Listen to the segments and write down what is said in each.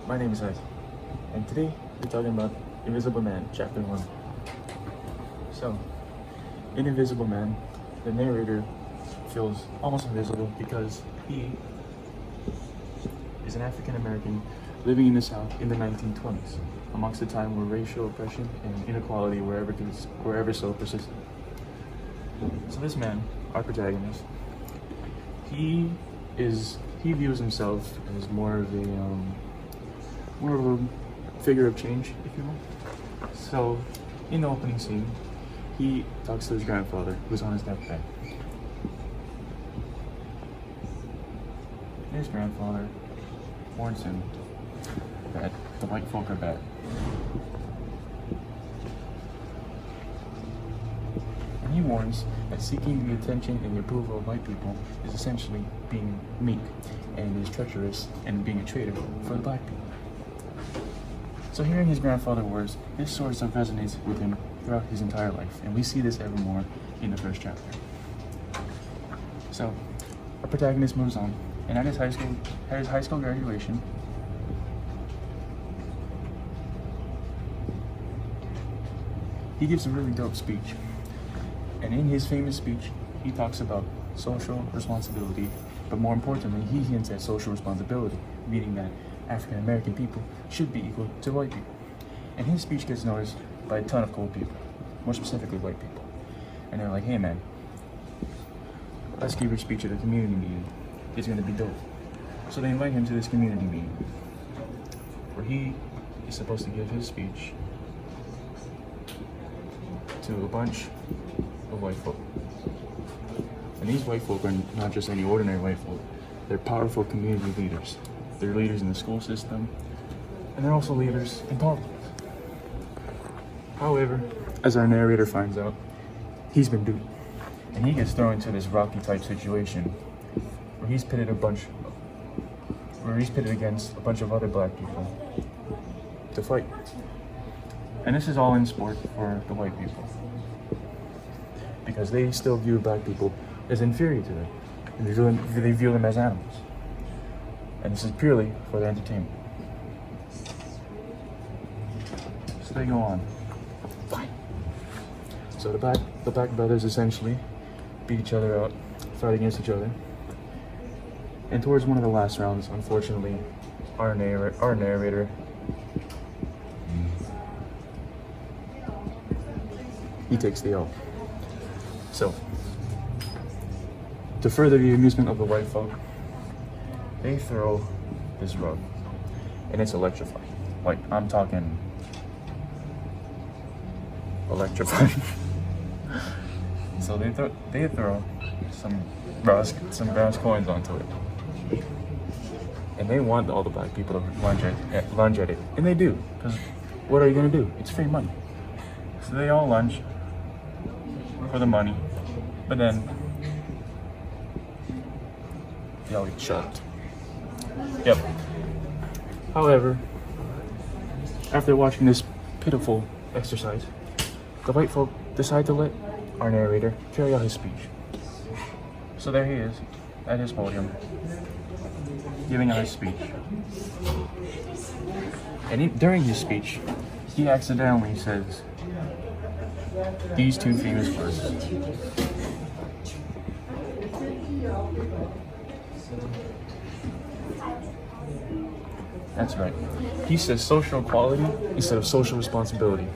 My name is Isaac, and today we're talking about Invisible Man, Chapter 1. So, in Invisible Man, the narrator feels almost invisible because he is an African American living in the South in the 1920s, amongst a time where racial oppression and inequality wherever so persisted. So this man, our protagonist, he views himself as more of a figure of change, if you will. So, in the opening scene, he talks to his grandfather, who's on his deathbed. His grandfather warns him that the white folk are bad. And he warns that seeking the attention and the approval of white people is essentially being meek and is treacherous and being a traitor for the black people. So hearing his grandfather's words, this sort of resonates with him throughout his entire life, and we see this ever more in the first chapter. So, our protagonist moves on, and at his high school graduation, he gives a really dope speech. And in his famous speech, he talks about social responsibility, but more importantly, he hints at social responsibility, meaning that African American people should be equal to white people. And his speech gets noticed by a ton of cool people, more specifically white people. And they're like, hey man, let's give your speech at a community meeting. It's gonna be dope. So they invite him to this community meeting, where he is supposed to give his speech to a bunch of white folk. And these white folk are not just any ordinary white folk. They're powerful community leaders. They're leaders in the school system, and they're also leaders in politics. However, as our narrator finds out, he's been duped. And he gets thrown into this Rocky type situation where he's pitted against a bunch of other black people to fight. And this is all in sport for the white people, because they still view black people as inferior to them. And they view them as animals. And this is purely for their entertainment. So they go on. Fine. So the black brothers essentially beat each other out, fight against each other. And towards one of the last rounds, unfortunately, our narrator he takes the L. So, to further the amusement of the white folk, they throw this rug, and it's electrifying. Like, I'm talking electrifying. So they throw some brass coins onto it, and they want all the black people to lunge at it, and they do, because what are you gonna do? It's free money. So they all lunge for the money, but then they all get shot. Yep. However, after watching this pitiful exercise, the white folk decide to let our narrator carry out his speech. So there he is, at his podium, giving out his speech. And during his speech, he accidentally says these two famous words. That's right. He says social equality instead of social responsibility,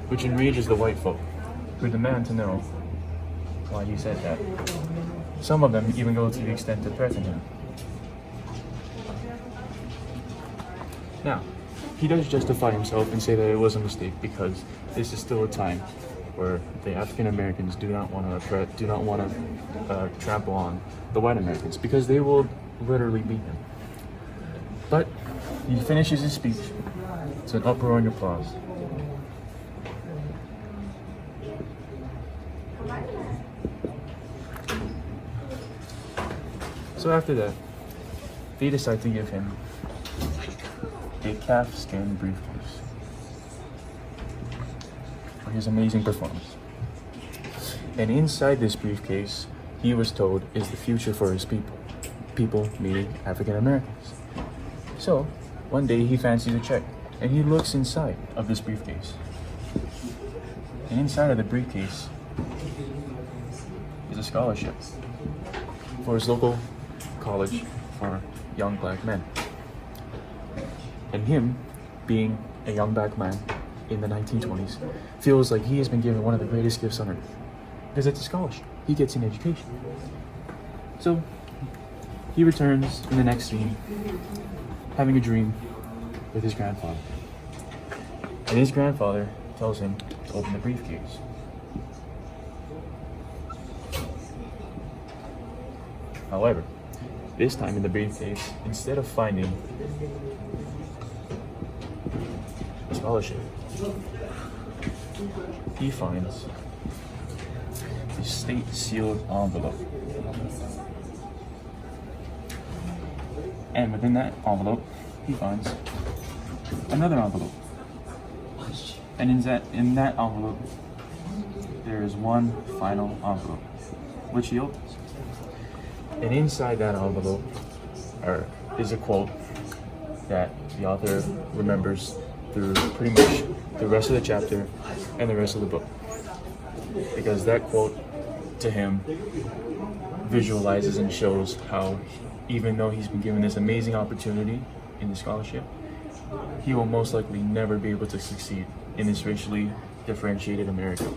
which enrages the white folk, who demand to know why he said that. Some of them even go to the extent to threaten him. Now, he does justify himself and say that it was a mistake because this is still a time where the African Americans do not want to trample on the white Americans, because they will literally beat them. But he finishes his speech. It's an uproaring applause. So after that, they decide to give him a calf-skin briefcase for his amazing performance. And inside this briefcase, he was told, is the future for his people. People meaning African Americans. So, One day he fancies a check, and he looks inside of this briefcase. And inside of the briefcase is a scholarship for his local college for young black men. And him, being a young black man in the 1920s, feels like he has been given one of the greatest gifts on earth. Because it's a scholarship. He gets an education. So he returns in the next scene, having a dream with his grandfather. And his grandfather tells him to open the briefcase. However, this time in the briefcase, instead of finding a scholarship, he finds a state-sealed envelope. And within that envelope, he finds another envelope. And in that envelope, there is one final envelope, which he opens. And inside that envelope is a quote that the author remembers through pretty much the rest of the chapter and the rest of the book. Because that quote to him visualizes and shows how, even though he's been given this amazing opportunity in the scholarship, he will most likely never be able to succeed in this racially differentiated America.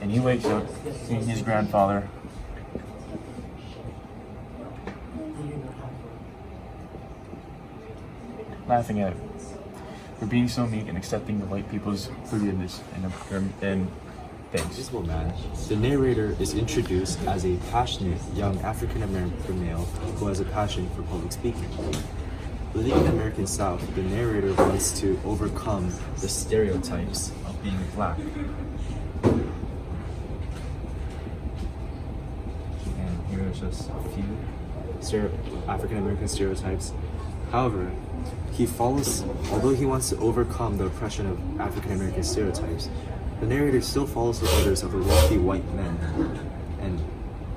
And he wakes up seeing his grandfather laughing at him for being so meek and accepting the white people's forgiveness and thanks. Invisible Man, the narrator is introduced as a passionate young African American male who has a passion for public speaking. Living in the American South, the narrator wants to overcome the stereotypes of being black. And here are just a few African American stereotypes. However, although he wants to overcome the oppression of African American stereotypes, the narrator still follows the orders of the wealthy white men, and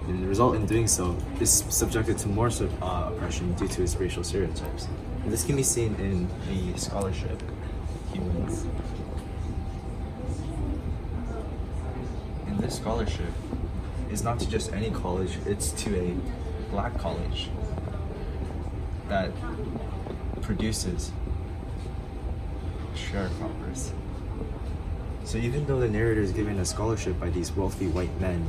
the result in doing so is subjected to more oppression due to his racial stereotypes. And this can be seen in the scholarship he wins. And this scholarship is not to just any college, it's to a black college that produces sharecroppers. So even though the narrator is given a scholarship by these wealthy white men,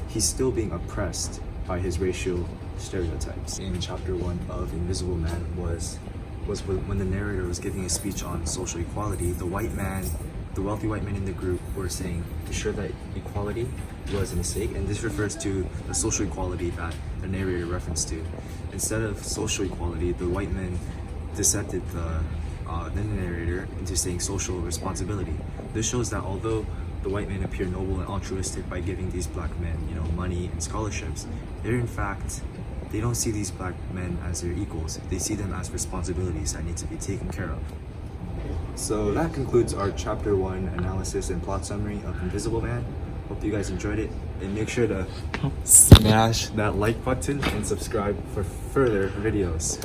he's still being oppressed by his racial stereotypes. In chapter 1 of Invisible Man was when the narrator was giving a speech on social equality, the wealthy white men in the group were saying to show that equality was a mistake, and this refers to the social equality that the narrator referenced to. Instead of social equality, the white men decepted the narrator into saying social responsibility. This shows that although the white men appear noble and altruistic by giving these black men, money and scholarships, they don't see these black men as their equals. They see them as responsibilities that need to be taken care of. So that concludes our chapter 1 analysis and plot summary of Invisible Man. Hope you guys enjoyed it, and make sure to smash that like button and subscribe for further videos.